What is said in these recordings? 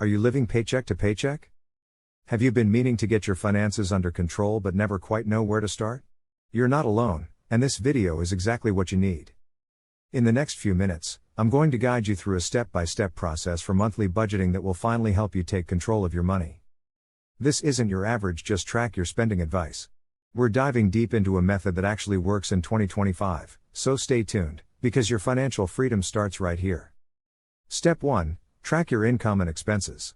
Are you living paycheck to paycheck? Have you been meaning to get your finances under control but never quite know where to start? You're not alone, and this video is exactly what you need. In the next few minutes, I'm going to guide you through a step-by-step process for monthly budgeting that will finally help you take control of your money. This isn't your average just track your spending advice. We're diving deep into a method that actually works in 2025, so stay tuned, because your financial freedom starts right here. Step 1. Track your income and expenses.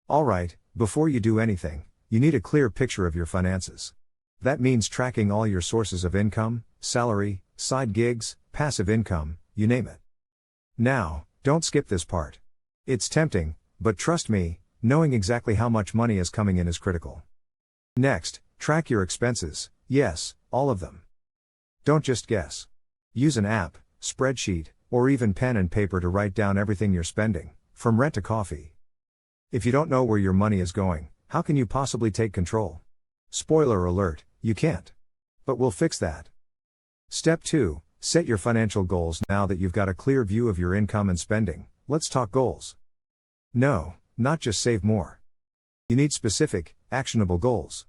Alright, before you do anything, you need a clear picture of your finances. That means tracking all your sources of income, salary, side gigs, passive income, you name it. Now, don't skip this part. It's tempting, but trust me, knowing exactly how much money is coming in is critical. Next, track your expenses, yes, all of them. Don't just guess. Use an app, spreadsheet, or even pen and paper to write down everything you're spending, from rent to coffee. If you don't know where your money is going, how can you possibly take control? Spoiler alert, you can't. But we'll fix that. Step 2. Set your financial goals. Now that you've got a clear view of your income and spending, let's talk goals. No, not just save more. You need specific, actionable goals.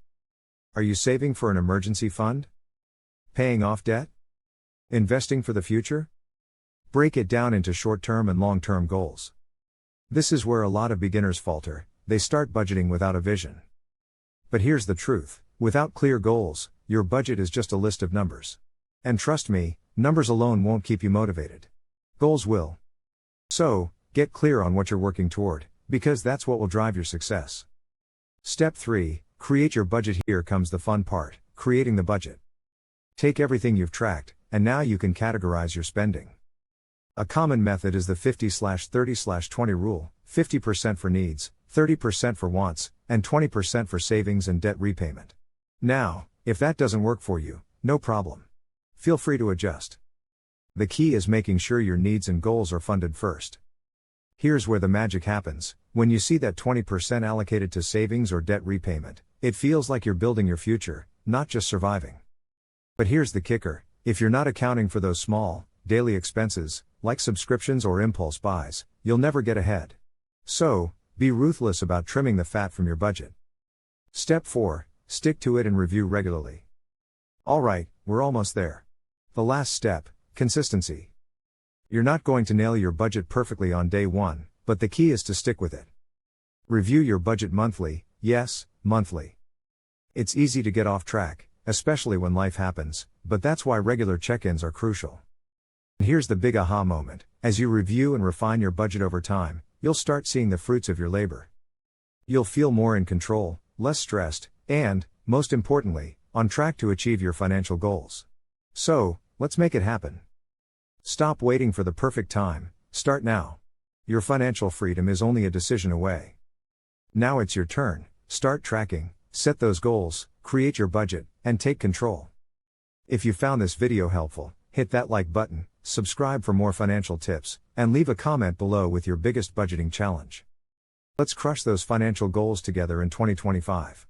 Are you saving for an emergency fund? Paying off debt? Investing for the future? Break it down into short-term and long-term goals. This is where a lot of beginners falter. They start budgeting without a vision. But here's the truth, without clear goals, your budget is just a list of numbers. And trust me, numbers alone won't keep you motivated. Goals will. So, get clear on what you're working toward, because that's what will drive your success. Step 3. Create your budget. Here comes the fun part, creating the budget. Take everything you've tracked, and now you can categorize your spending. A common method is the 50/30/20 rule, 50% for needs, 30% for wants, and 20% for savings and debt repayment. Now, if that doesn't work for you, no problem. Feel free to adjust. The key is making sure your needs and goals are funded first. Here's where the magic happens. When you see that 20% allocated to savings or debt repayment, it feels like you're building your future, not just surviving. But here's the kicker, if you're not accounting for those small, daily expenses, like subscriptions or impulse buys, you'll never get ahead. So, be ruthless about trimming the fat from your budget. Step 4. Stick to it and review regularly. Alright, we're almost there. The last step, consistency. You're not going to nail your budget perfectly on day 1, but the key is to stick with it. Review your budget monthly, yes, monthly. It's easy to get off track, especially when life happens, but that's why regular check-ins are crucial. Here's the big aha moment. As you review and refine your budget over time, you'll start seeing the fruits of your labor. You'll feel more in control, less stressed, and, most importantly, on track to achieve your financial goals. So, let's make it happen. Stop waiting for the perfect time, start now. Your financial freedom is only a decision away. Now it's your turn, start tracking, set those goals, create your budget, and take control. If you found this video helpful, hit that like button, subscribe for more financial tips, and leave a comment below with your biggest budgeting challenge. Let's crush those financial goals together in 2025.